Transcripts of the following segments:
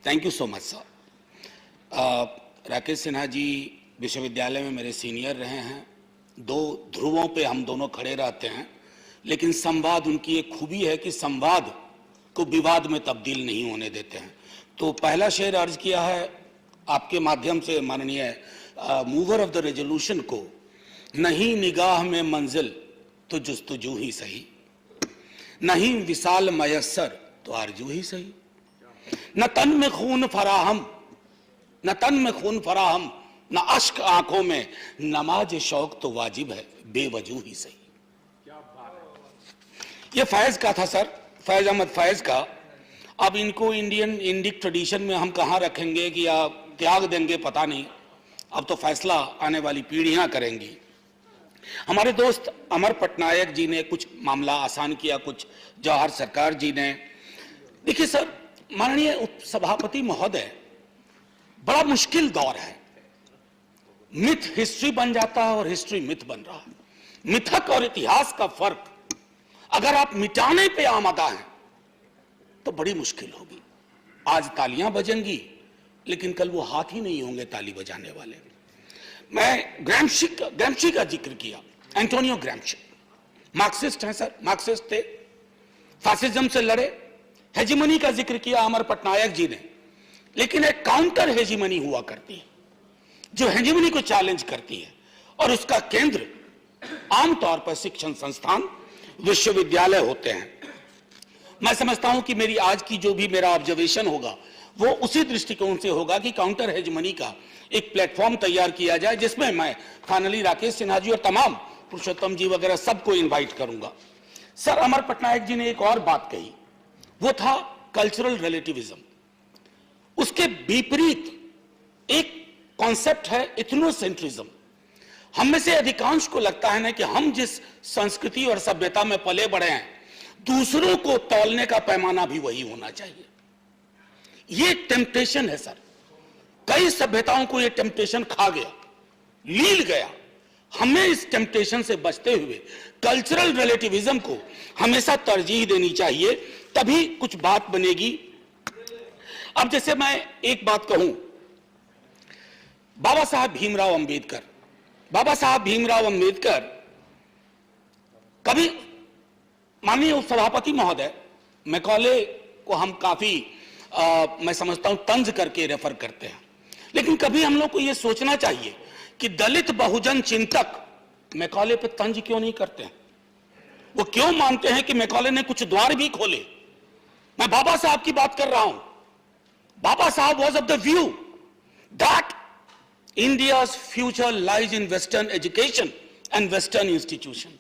Thank you so much sir. Rakesh Sinha ji विश्वविद्यालय में मेरे सीनियर रहे हैं। दो ध्रुवों पे हम दोनों खड़े रहते हैं, लेकिन संवाद उनकी एक खूबी है कि संवाद को विवाद में तब्दील नहीं होने देते हैं। तो पहला शेर अर्ज किया है आपके माध्यम से माननीय मूवर ऑफ द रेजोल्यूशन को, नहीं निगाह में मंजिल तो जुस्तजू ही सही, नहीं विसाल मयस्सर तो आरजू ही सही, न तन में खून फराहम, न तन में खून फराहम, न अश्क आंखों में, नमाज शौक तो वाजिब है बेवजू ही सही। ये फैज का था सर, फैज अहमद फैज का। अब इनको इंडिक ट्रेडिशन में हम कहां रखेंगे कि या त्याग देंगे पता नहीं, अब तो फैसला आने वाली पीढ़ियां करेंगी। हमारे दोस्त अमर पटनायक जी ने कुछ मामला आसान किया, कुछ जवाहर सरकार जी ने। देखिए सर, माननीय उपसभापति महोदय, बड़ा मुश्किल दौर है। मिथ हिस्ट्री बन जाता है और हिस्ट्री मिथ बन रहा है। मिथक और इतिहास का फर्क अगर आप मिटाने पे आमादा हैं तो बड़ी मुश्किल होगी। आज तालियां बजेंगी लेकिन कल वो हाथ ही नहीं होंगे ताली बजाने वाले। मैं ग्रैम्शी का जिक्र किया, एंटोनियो ग्रैम्शी मार्क्सिस्ट हैं सर, मार्क्सिस्ट थे, फासिज्म से लड़े। हेजिमनी का जिक्र किया अमर पटनायक जी ने, लेकिन एक काउंटर हेजिमनी हुआ करती है जो हेजिमनी को चैलेंज करती है, और उसका केंद्र आमतौर पर शिक्षण संस्थान विश्वविद्यालय होते हैं। मैं समझता हूं कि मेरी आज की जो भी मेरा ऑब्जर्वेशन होगा वो उसी दृष्टिकोण से होगा कि काउंटर हेजिमनी का एक प्लेटफॉर्म तैयार किया जाए, जिसमें मैं फाइनली राकेश सिन्हा जी और तमाम पुरुषोत्तम जी वगैरह सबको इनवाइट करूंगा। सर, अमर पटनायक जी ने एक और बात कही, वो था कल्चरल रिलेटिविज्म। उसके विपरीत एक कॉन्सेप्ट है इथनोसेंट्रिज्म। हम में से अधिकांश को लगता है ना कि हम जिस संस्कृति और सभ्यता में पले बढ़े हैं, दूसरों को तौलने का पैमाना भी वही होना चाहिए। ये टेम्पटेशन है सर, कई सभ्यताओं को ये टेम्पटेशन खा गया, लील गया। हमें इस टेम्पटेशन से बचते हुए कल्चरल रिलेटिविज्म को हमेशा तरजीह देनी चाहिए, तभी कुछ बात बनेगी। अब जैसे मैं एक बात कहूं, बाबा साहब भीमराव अंबेडकर कभी, माननीय उपसभापति महोदय, मैकॉले को हम काफी मैं समझता हूं तंज करके रेफर करते हैं, लेकिन कभी हम लोग को यह सोचना चाहिए कि दलित बहुजन चिंतक मैकॉले पे तंज क्यों नहीं करते हैं। वो क्यों मानते हैं कि मैकॉले ने कुछ द्वार भी खोले। मैं बाबा साहब की बात कर रहा हूं। बाबा साहब was of the view that India's future lies in western education and western institution.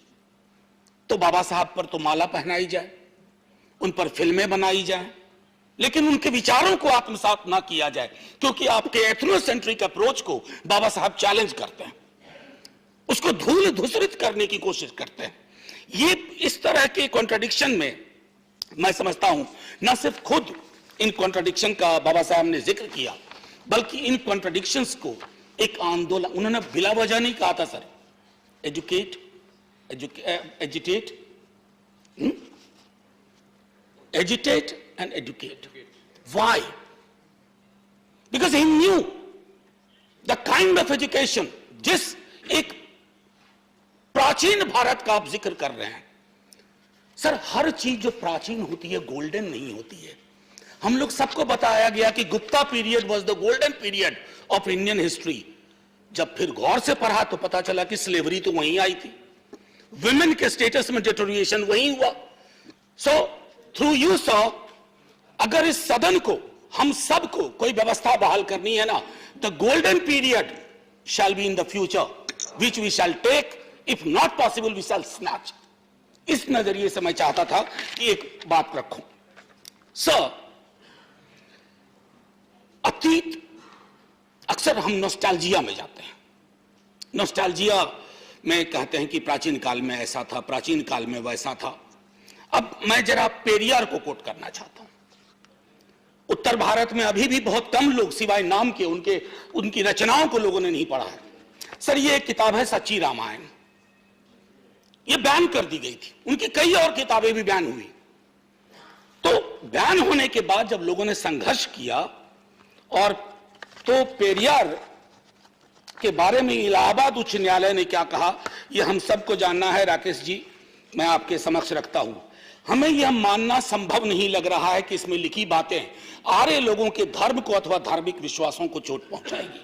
तो बाबा साहब पर तो माला पहनाई जाए, उन पर फिल्में बनाई जाए, लेकिन उनके विचारों को आत्मसात ना किया जाए, क्योंकि आपके एथनोसेंट्रिक अप्रोच को बाबा साहब चैलेंज करते हैं, उसको धूल धूसरित करने की कोशिश करते हैं। ये इस तरह के कॉन्ट्रडिक्शन में मैं समझता हूं न सिर्फ खुद इन कॉन्ट्रडिक्शन का बाबा साहब ने जिक्र किया, बल्कि इन कॉन्ट्रडिक्शंस को एक आंदोलन, उन्होंने बिला वजह नहीं कहा था sir, educate and educate. Why? Because he knew the kind of education, जिस एक प्राचीन भारत का आप जिक्र कर रहे हैं सर, हर चीज जो प्राचीन होती है गोल्डन नहीं होती है। हम लोग सबको बताया गया कि Gupta period was the golden period of Indian history. जब फिर गौर से पढ़ा तो पता चला कि स्लेवरी तो वहीं आई थी, विमेन के स्टेटस में डिटोरिएशन वहीं हुआ। सो थ्रू यू सॉ, अगर इस सदन को, हम सबको कोई व्यवस्था बहाल करनी है ना, the golden period shall be in the future which we shall take, if not possible we shall snatch. इस नजरिए से मैं चाहता था कि एक बात रखूं सर। अतीत, अक्सर हम नॉस्टैल्जिया में जाते हैं। नॉस्टैल्जिया में कहते हैं कि प्राचीन काल में ऐसा था, प्राचीन काल में वैसा था। अब मैं जरा पेरियार को कोट करना चाहता हूं। उत्तर भारत में अभी भी बहुत कम लोग, सिवाय नाम के, उनकी रचनाओं को लोगों ने नहीं पढ़ा है। सर, ये एक किताब है सच्ची रामायण, ये बैन कर दी गई थी। उनकी कई और किताबें भी बैन हुई। तो बैन होने के बाद जब लोगों ने संघर्ष किया और तो पेरियार के बारे में इलाहाबाद उच्च न्यायालय ने क्या कहा, यह हम सबको जानना है। राकेश जी, मैं आपके समक्ष रखता हूं। हमें यह मानना संभव नहीं लग रहा है कि इसमें लिखी बातें आर्य लोगों के धर्म को अथवा धार्मिक विश्वासों को चोट पहुंचाएगी।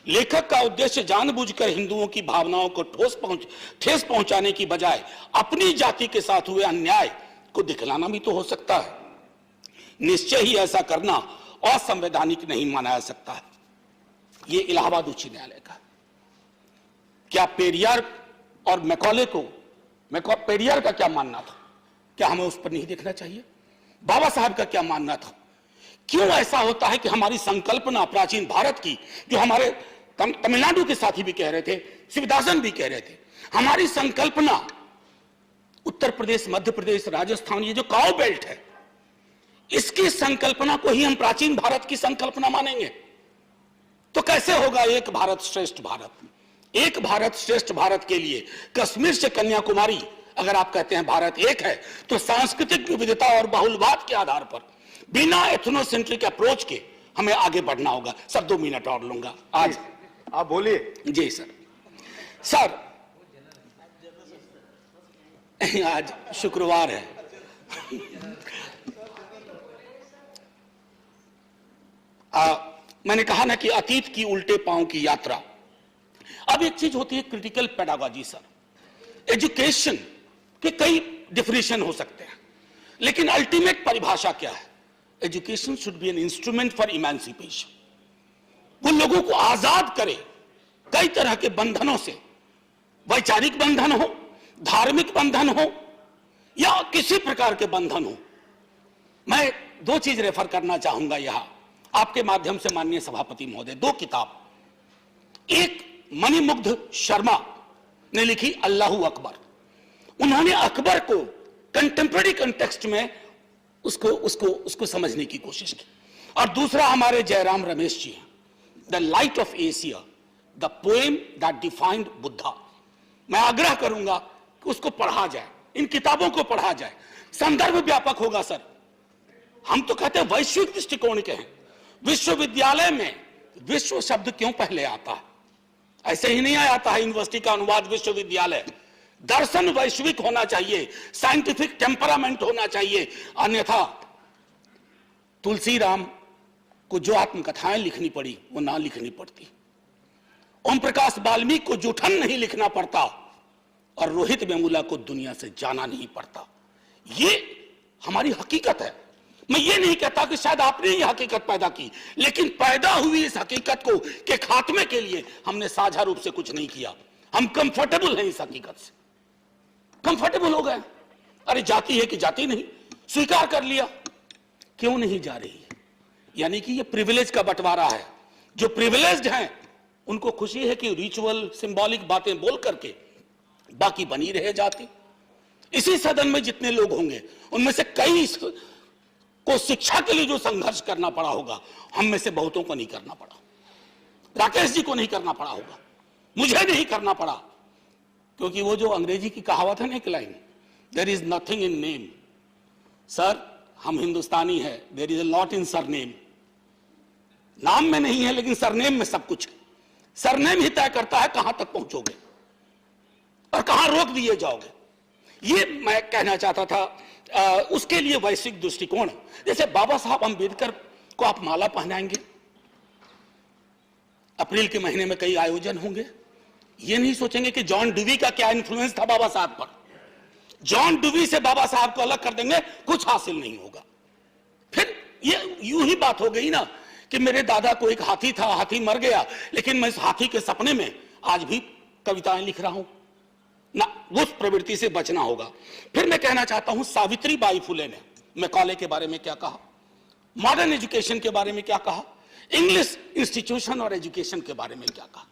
लेखक का उद्देश्य जानबूझकर हिंदुओं की भावनाओं को ठेस पहुंचाने की बजाय अपनी जाति के साथ हुए अन्याय को दिखलाना भी तो हो सकता है। निश्चय ही ऐसा करना असंवैधानिक नहीं माना जा सकता है। ये इलाहाबाद उच्च न्यायालय का। क्या पेरियार और मैकॉले को, पेरियार का क्या मानना था, क्या हमें उस पर नहीं देखना चाहिए? बाबा साहब का क्या मानना था? क्यों ऐसा होता है कि हमारी संकल्पना प्राचीन भारत की, जो हमारे तमिलनाडु के साथी भी कह रहे थे, शिवदासन भी कह रहे थे, हमारी संकल्पना उत्तर प्रदेश, मध्य प्रदेश, राजस्थान, ये जो काउ बेल्ट है, इसकी संकल्पना को ही हम प्राचीन भारत की संकल्पना मानेंगे तो कैसे होगा? एक भारत श्रेष्ठ भारत। एक भारत श्रेष्ठ भारत के लिए कश्मीर से कन्याकुमारी अगर आप कहते हैं भारत एक है, तो सांस्कृतिक विविधता और बहुलवाद के आधार पर बिना एथनोसेंट्रिक अप्रोच के हमें आगे बढ़ना होगा। सर 2 मिनट और लूंगा। आज आप बोलिए। जी सर। सर आज शुक्रवार है। मैंने कहा ना कि अतीत की उल्टे पांव की यात्रा। अब एक चीज होती है क्रिटिकल पेडागॉजी। सर एजुकेशन के कई डिफिनेशन हो सकते हैं, लेकिन अल्टीमेट परिभाषा क्या है? Education should be an instrument for emancipation. वो लोगों को आजाद करे कई तरह के बंधनों से, वैचारिक बंधन हो, धार्मिक बंधन हो या किसी प्रकार के बंधन हो। मैं 2 चीज रेफर करना चाहूंगा यहां आपके माध्यम से माननीय सभापति महोदय। 2 किताब, एक मणिमुग्ध शर्मा ने लिखी अल्लाहू अकबर। उन्होंने अकबर को कंटेम्पररी कंटेक्स्ट में उसको समझने की कोशिश की। और दूसरा हमारे जयराम रमेश जी हैं, the light of Asia, the poem that defined Buddha. मैं आग्रह करूंगा कि उसको पढ़ा जाए, इन किताबों को पढ़ा जाए। संदर्भ व्यापक होगा सर। हम तो कहते हैं वैश्विक दृष्टिकोण के हैं। विश्वविद्यालय में विश्व शब्द क्यों पहले आता है? ऐसे ही नहीं आता है यूनिवर्सिटी का अनुवाद विश्वविद्यालय। दर्शन वैश्विक होना चाहिए, साइंटिफिक टेम्परामेंट होना चाहिए, अन्यथा तुलसीराम को जो आत्मकथाएं लिखनी पड़ी वो ना लिखनी पड़ती, ओम प्रकाश वाल्मीकि को जूठन नहीं लिखना पड़ता, और रोहित वेमुला को दुनिया से जाना नहीं पड़ता। ये हमारी हकीकत है। मैं ये नहीं कहता कि शायद आपने ये हकीकत पैदा की, लेकिन पैदा हुई इस हकीकत को के खात्मे के लिए हमने साझा रूप से कुछ नहीं किया। हम कंफर्टेबल हैं इस हकीकत से, कंफर्टेबल हो गए। अरे जाति है कि जाति नहीं, स्वीकार कर लिया। क्यों नहीं जा रही? यानी कि ये प्रिविलेज का बंटवारा है। जो प्रिविलेज्ड हैं उनको खुशी है कि रिचुअल सिंबॉलिक बातें बोल करके बाकी बनी रहे जाति। इसी सदन में जितने लोग होंगे उनमें से कई को शिक्षा के लिए जो संघर्ष करना पड़ा होगा, हम में से बहुतों को नहीं करना पड़ा। राकेश जी को नहीं करना पड़ा होगा, मुझे नहीं करना पड़ा, क्योंकि वो जो अंग्रेजी की कहावत है ना, एक line, there is nothing in name. Sir हम हिंदुस्तानी है, there is a lot in surname. नाम में नहीं है लेकिन सरनेम में सब कुछ है। सरनेम ही तय करता है कहां तक पहुंचोगे और कहां रोक दिए जाओगे। ये मैं कहना चाहता था। उसके लिए वैश्विक दृष्टिकोण, जैसे बाबा साहब अंबेडकर को आप माला पहनाएंगे, अप्रैल के महीने में कई आयोजन होंगे, ये नहीं सोचेंगे कि जॉन डुवी का क्या इन्फ्लुएंस था बाबा साहब पर। जॉन डुवी से बाबा साहब को अलग कर देंगे, कुछ हासिल नहीं होगा। फिर ये यूं ही बात हो गई ना कि मेरे दादा को एक हाथी था, हाथी मर गया, लेकिन मैं इस हाथी के सपने में आज भी कविताएं लिख रहा हूं ना। उस प्रवृत्ति से बचना होगा। फिर मैं कहना चाहता हूं सावित्रीबाई फुले ने मैकॉले के बारे में क्या कहा, मॉडर्न एजुकेशन के बारे में क्या कहा, इंग्लिश इंस्टीट्यूशन और एजुकेशन के बारे में क्या कहा।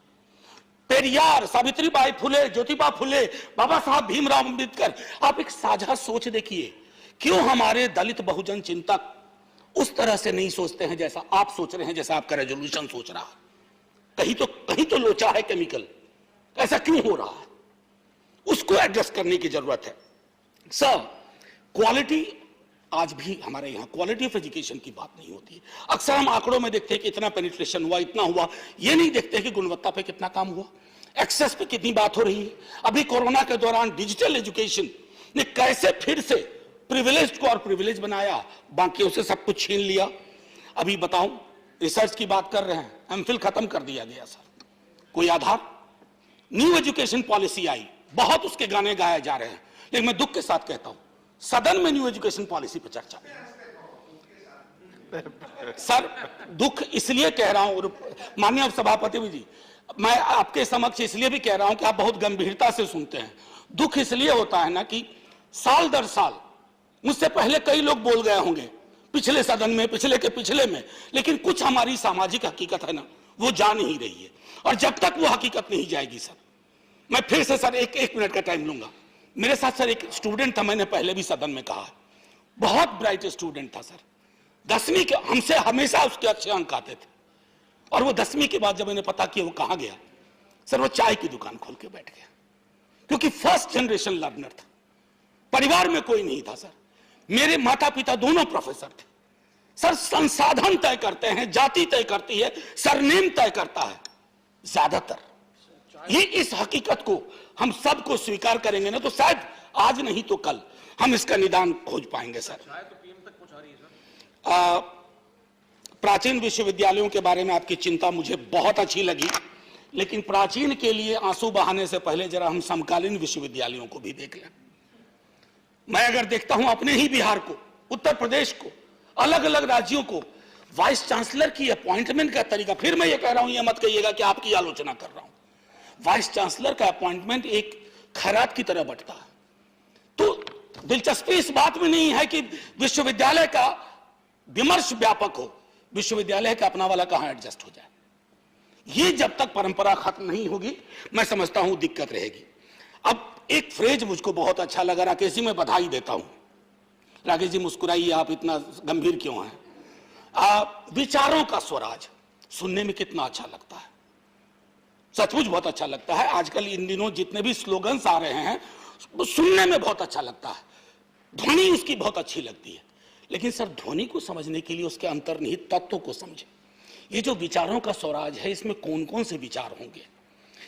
पेरियार, सावित्रीबाई फुले, ज्योतिबा फुले, बाबा साहब भीमराव अंबेडकर, आप एक साझा सोच देखिए। क्यों हमारे दलित बहुजन चिंतक उस तरह से नहीं सोचते हैं जैसा आप सोच रहे हैं, जैसा आपका रेजोल्यूशन सोच रहा है? कहीं तो लोचा है केमिकल। ऐसा क्यों हो रहा है? उसको एड्रेस करने की जरूरत है। सर क्वालिटी आज भी हमारे यहाँ क्वालिटी ऑफ एजुकेशन की बात नहीं होती है। अक्सर हम आंकड़ों में देखते हैं कि इतना पेनिट्रेशन हुआ, इतना हुआ, ये नहीं देखते कि गुणवत्ता पे कितना काम हुआ, एक्सेस पे कितनी बात हो रही है। अभी कोरोना के दौरान डिजिटल एजुकेशन ने कैसे फिर से प्रिविलेज को और प्रिविलेज बनाया, बाकियों से सब कुछ छीन लिया। अभी बताऊं, रिसर्च की बात कर रहे हैं, एमफिल खत्म कर दिया गया सर, कोई आधार। न्यू एजुकेशन पॉलिसी आई, बहुत उसके गाने गाए जा रहे हैं, लेकिन मैं दुख के साथ कहता हूं सदन में न्यू एजुकेशन पॉलिसी पर चर्चा सर, दुख इसलिए कह रहा हूं माननीय सभापति जी, मैं आपके समक्ष इसलिए भी कह रहा हूं कि आप बहुत गंभीरता से सुनते हैं। दुख इसलिए होता है ना कि साल दर साल मुझसे पहले कई लोग बोल गए होंगे, पिछले सदन में, पिछले के पिछले में, लेकिन कुछ हमारी सामाजिक हकीकत है ना, वो जा नहीं रही है। और जब तक वो हकीकत नहीं जाएगी सर, मैं फिर से सर एक मिनट का टाइम लूंगा। मेरे साथ सर एक स्टूडेंट था, मैंने पहले भी सदन में कहा, बहुत ब्राइट स्टूडेंट था सर, 10वीं के हमसे हमेशा उसके अच्छे अंक आते थे, और वो 10वीं के बाद जब मैंने पता किया वो कहां गया सर, वो चाय की दुकान खोल के बैठ गया, क्योंकि फर्स्ट जनरेशन लर्नर था, परिवार में कोई नहीं था सर। मेरे माता पिता दोनों प्रोफेसर थे सर। संसाधन तय करते हैं, जाति तय करती है, सरनेम तय करता है ज्यादातर। ये इस हकीकत को हम सबको स्वीकार करेंगे ना, तो शायद आज नहीं तो कल हम इसका निदान खोज पाएंगे सर। प्राचीन विश्वविद्यालयों के बारे में आपकी चिंता मुझे बहुत अच्छी लगी, लेकिन प्राचीन के लिए आंसू बहाने से पहले जरा हम समकालीन विश्वविद्यालयों को भी देख लें। मैं अगर देखता हूं अपने ही बिहार को, उत्तर प्रदेश को, अलग अलग राज्यों को, वाइस चांसलर की अपॉइंटमेंट का तरीका, फिर मैं ये कह रहा हूं, ये मत कहिएगा कि आपकी आलोचना कर रहा हूं, वाइस चांसलर का अपॉइंटमेंट एक खैरात की तरह बंटता है। तो दिलचस्पी इस बात में नहीं है कि विश्वविद्यालय का विमर्श व्यापक हो, विश्वविद्यालय का अपना वाला कहां एडजस्ट हो जाए। ये जब तक परंपरा खत्म नहीं होगी, मैं समझता हूं दिक्कत रहेगी। अब एक फ्रेज मुझको बहुत अच्छा लगा, राकेश जी मैं बधाई देता हूं। राकेश जी मुस्कुराइए, आप इतना गंभीर क्यों हैं? विचारों का स्वराज सुनने में कितना अच्छा लगता है, सचमुच बहुत अच्छा लगता है। आजकल इन दिनों जितने भी स्लोगन्स आ रहे हैं वो सुनने में बहुत अच्छा लगता है, ध्वनि उसकी बहुत अच्छी लगती है, लेकिन सर ध्वनि को समझने के लिए उसके अंतर्निहित तत्वों को समझे। ये जो विचारों का स्वराज है, इसमें कौन कौन से विचार होंगे,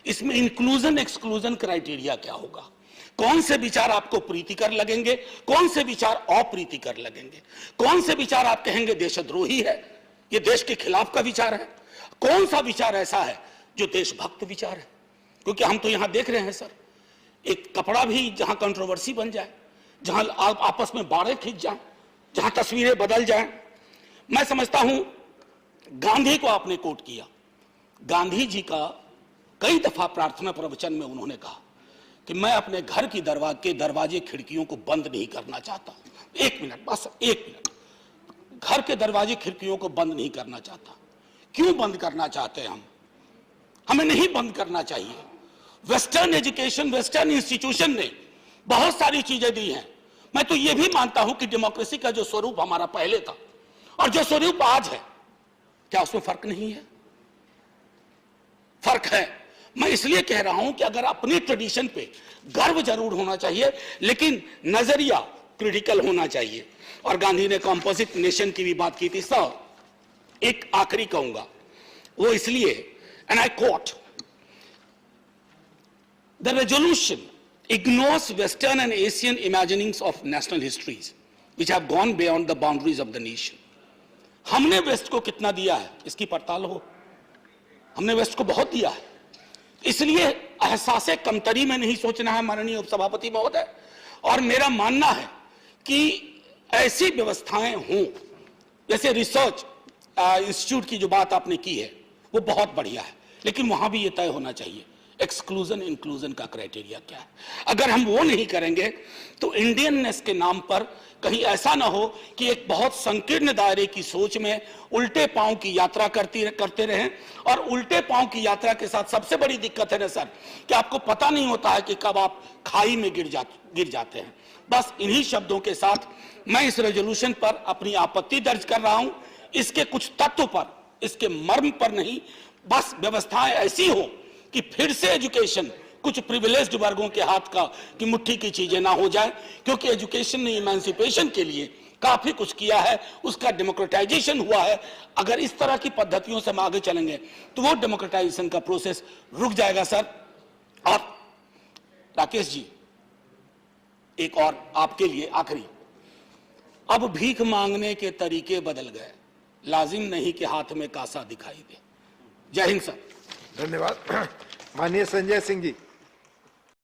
इसमें इंक्लूजन एक्सक्लूजन क्राइटेरिया क्या होगा, कौन से विचार आपको प्रीतिकर लगेंगे, कौन से विचार अप्रीतिकर लगेंगे, कौन से विचार आप कहेंगे देशद्रोही है, ये देश के खिलाफ का विचार है, कौन सा विचार ऐसा है जो देशभक्त विचार है। क्योंकि हम तो यहां देख रहे हैं सर, एक कपड़ा भी जहां कंट्रोवर्सी बन जाए, जहां आपस में बाड़े खींच जाए, जहां तस्वीरें बदल जाएं। मैं समझता हूं गांधी को आपने कोट किया, गांधी जी का कई दफा प्रार्थना प्रवचन में उन्होंने कहा कि मैं अपने घर की दरवाजे खिड़कियों को बंद नहीं करना चाहता। एक मिनट, बस एक मिनट, घर के दरवाजे खिड़कियों को बंद नहीं करना चाहता। क्यों बंद करना चाहते हैं हम? हमें नहीं बंद करना चाहिए। वेस्टर्न एजुकेशन, वेस्टर्न इंस्टीट्यूशन ने बहुत सारी चीजें दी हैं। मैं तो यह भी मानता हूं कि डेमोक्रेसी का जो स्वरूप हमारा पहले था और जो स्वरूप आज है, क्या उसमें फर्क नहीं है? फर्क है। मैं इसलिए कह रहा हूं कि अगर अपनी ट्रेडिशन पे गर्व जरूर होना चाहिए, लेकिन नजरिया क्रिटिकल होना चाहिए। और गांधी ने कॉम्पोजिट नेशन की भी बात की थी। सर एक आखिरी कहूंगा, वो इसलिए, and I quote, the resolution ignores Western and Asian imaginings of national histories which have gone beyond the boundaries of the nation. हमने वेस्ट को कितना दिया है इसकी पड़ताल हो। हमने वेस्ट को बहुत दिया है, इसलिए एहसासे कमतरी में नहीं सोचना है माननीय उपसभापति महोदय। और मेरा मानना है कि ऐसी व्यवस्थाएं हों, जैसे रिसर्च इंस्टीट्यूट की जो बात आपने की है वो बहुत बढ़िया है, लेकिन वहां भी ये तय होना चाहिए एक्सक्लूजन इंक्लूजन का क्राइटेरिया क्या है। अगर हम वो नहीं करेंगे तो इंडियननेस के नाम पर कहीं ऐसा ना हो कि एक बहुत संकीर्ण दायरे की सोच में उल्टे पांव की यात्रा करते रहें। और उल्टे पांव की यात्रा के साथ सबसे बड़ी दिक्कत है ना सर, कि आपको पता नहीं होता है कि कब आप खाई में गिर जाते हैं। बस इन्हीं शब्दों के साथ मैं इस रेजोल्यूशन पर अपनी आपत्ति दर्ज कर रहा हूं। इसके कुछ तत्व पर, इसके मर्म पर नहीं, बस व्यवस्थाएं ऐसी हो कि फिर से एजुकेशन कुछ प्रिविलेज्ड वर्गों के हाथ का की मुट्ठी की चीजें ना हो जाए, क्योंकि एजुकेशन ने इमेंसिपेशन के लिए काफी कुछ किया है, उसका डेमोक्रेटाइजेशन हुआ है। अगर इस तरह की पद्धतियों से हम आगे चलेंगे तो वो डेमोक्रेटाइजेशन का प्रोसेस रुक जाएगा सर। और राकेश जी, एक और आपके लिए आखिरी, अब भीख मांगने के तरीके बदल गए, लाजिम नहीं कि हाथ में कासा दिखाई दे। जय हिंद सर। धन्यवाद। माननीय संजय सिंह जी।